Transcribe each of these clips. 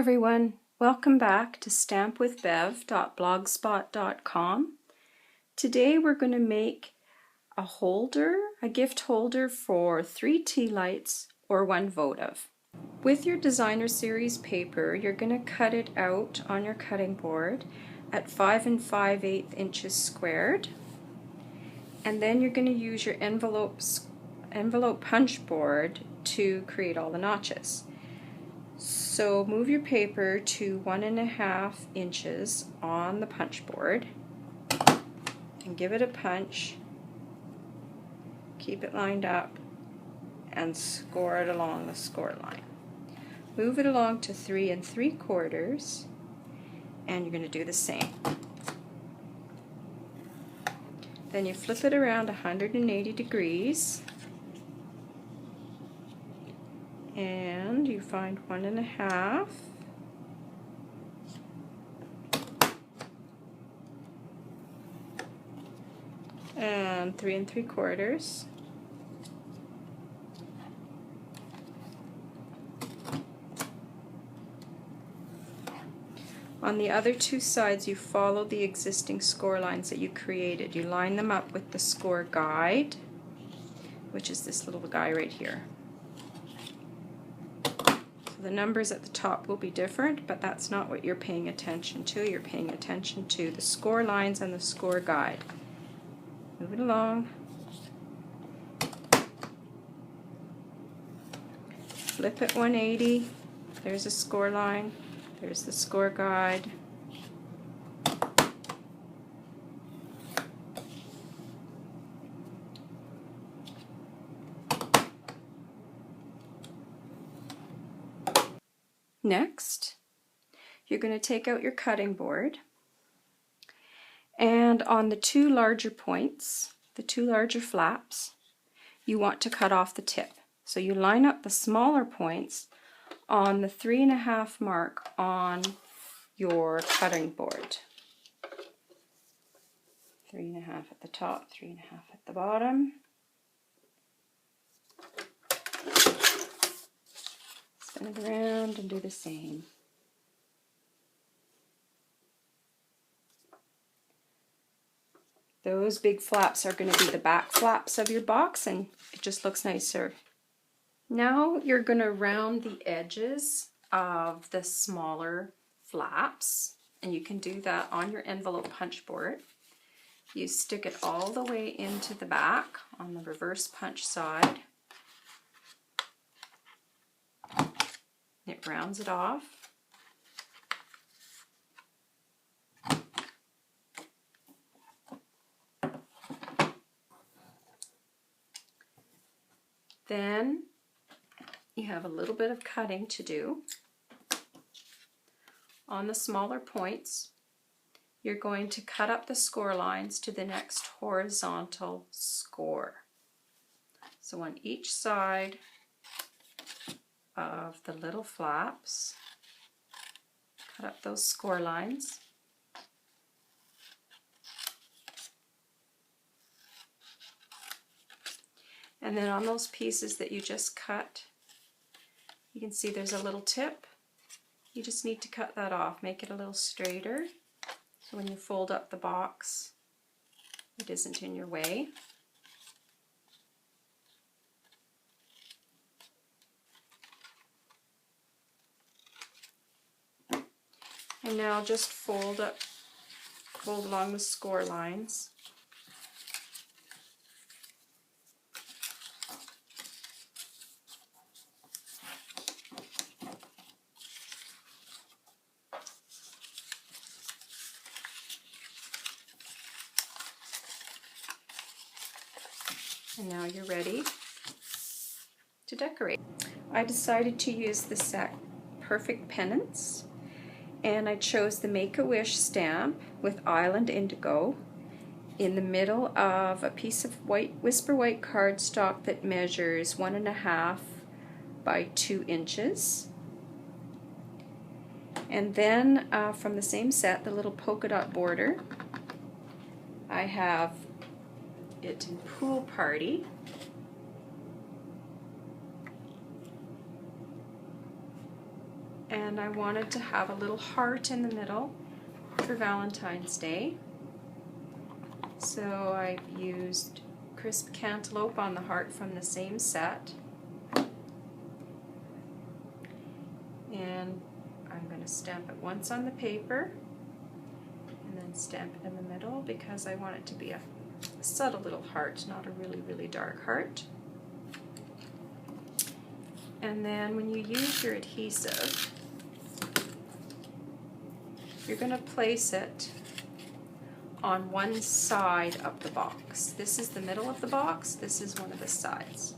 everyone, welcome back to stampwithbev.blogspot.com. Today we're going to make a holder, a gift holder for 3 tea lights or 1 votive. With your designer series paper, you're going to cut it out on your cutting board at 5 5/8 inches squared, and then you're going to use your envelope punch board to create all the notches. So move your paper to 1.5 inches on the punch board and give it a punch. Keep it lined up and score it along the score line. Move it along to 3 3/4 and you're going to do the same. Then you flip it around 180 degrees and you find 1.5 and 3 3/4. On the other 2 sides, you follow the existing score lines that you created. You line them up with the score guide, which is this little guy right here. So the numbers at the top will be different, but that's not what you're paying attention to. You're paying attention to the score lines and the score guide. Move it along. Flip it 180. There's a score line. There's the score guide. Next, you're going to take out your cutting board, and on the 2 larger points, the 2 larger flaps, you want to cut off the tip. So you line up the smaller points on the 3.5 mark on your cutting board. 3.5 at the top, 3.5 at the bottom. Spin it around and do the same. Those big flaps are going to be the back flaps of your box, and it just looks nicer. Now you're going to round the edges of the smaller flaps, and you can do that on your envelope punch board. You stick it all the way into the back on the reverse punch side. It rounds it off. Then you have a little bit of cutting to do. On the smaller points, you're going to cut up the score lines to the next horizontal score. So on each side of the little flaps, cut up those score lines. And then on those pieces that you just cut, you can see there's a little tip. You just need to cut that off, make it a little straighter, so when you fold up the box, it isn't in your way. And now just fold along the score lines. And now you're ready to decorate. I decided to use the set Perfect Pennants, and I chose the Make-A-Wish stamp with Island Indigo in the middle of a piece of Whisper White cardstock that measures 1.5 by 2 inches. And then from the same set, the little polka dot border, I have it in Pool Party. and I wanted to have a little heart in the middle for Valentine's Day. So I've used crisp cantaloupe on the heart from the same set. And I'm going to stamp it once on the paper and then stamp it in the middle because I want it to be a subtle little heart, not a really, really dark heart. And then when you use your adhesive, you're going to place it on one side of the box. This is the middle of the box, this is one of the sides.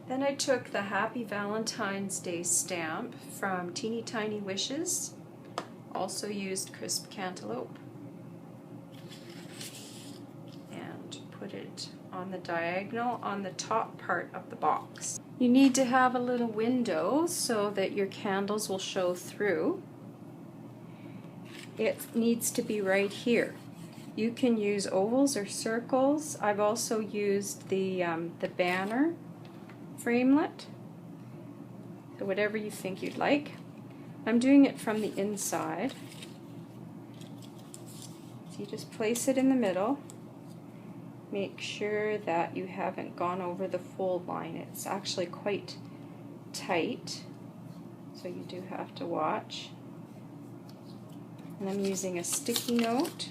Then I took the Happy Valentine's Day stamp from Teeny Tiny Wishes, also used crisp cantaloupe, and put it on the diagonal on the top part of the box. You need to have a little window so that your candles will show through. It needs to be right here. You can use ovals or circles. I've also used the banner framelit, so whatever you think you'd like. I'm doing it from the inside. So you just place it in the middle. Make sure that you haven't gone over the fold line. It's actually quite tight, so you do have to watch. And I'm using a sticky note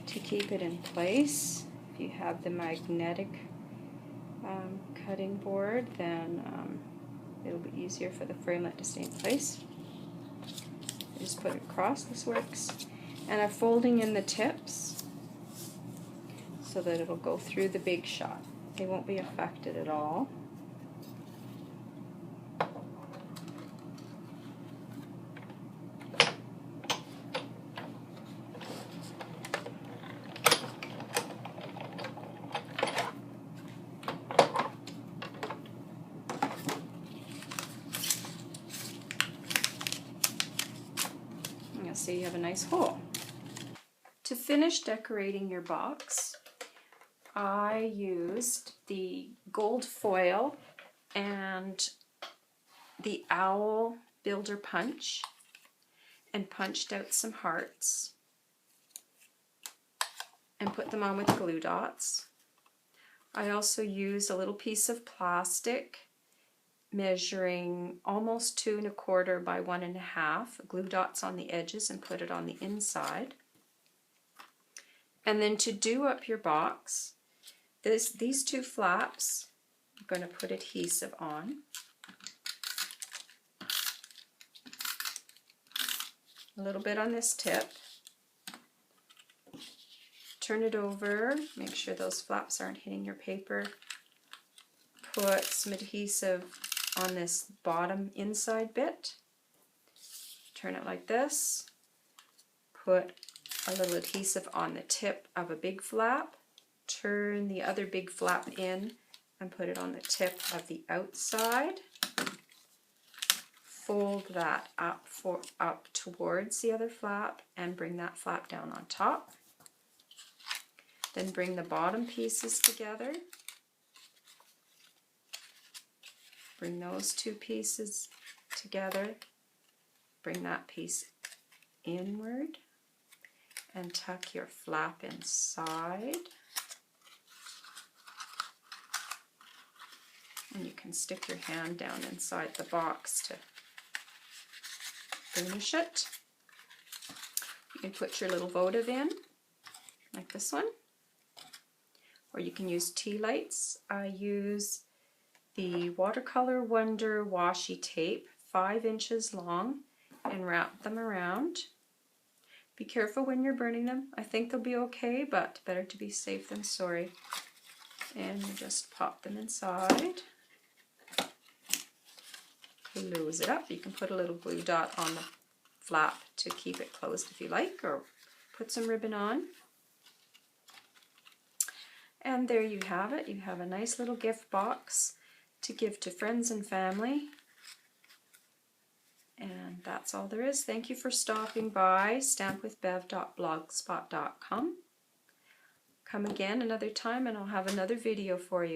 to keep it in place. If you have the magnetic cutting board, then it'll be easier for the framelit to stay in place. I just put it across, this works. And I'm folding in the tips so that it'll go through the big shot. They won't be affected at all. So you have a nice hole. To finish decorating your box, I used the gold foil and the owl builder punch and punched out some hearts and put them on with glue dots. I also used a little piece of plastic measuring almost 2 1/4 by 1 1/2, glue dots on the edges and put it on the inside. And then to do up your box, these two flaps, I'm going to put adhesive on. A little bit on this tip. Turn it over, make sure those flaps aren't hitting your paper. Put some adhesive on this bottom inside bit. Turn it like this. Put a little adhesive on the tip of a big flap. Turn the other big flap in and put it on the tip of the outside. Fold that up towards the other flap and bring that flap down on top. Then bring the bottom pieces together. Bring those two pieces together. Bring that piece inward and tuck your flap inside. And you can stick your hand down inside the box to finish it. You can put your little votive in, like this one. Or you can use tea lights. I use the Watercolor Wonder washi tape, 5 inches long, and wrap them around. Be careful when you're burning them. I think they'll be okay, but better to be safe than sorry. And you just pop them inside. Close it up. You can put a little glue dot on the flap to keep it closed if you like, or put some ribbon on. And there you have it. You have a nice little gift box to give to friends and family. And that's all there is. Thank you for stopping by stampwithbev.blogspot.com. Come again another time and I'll have another video for you.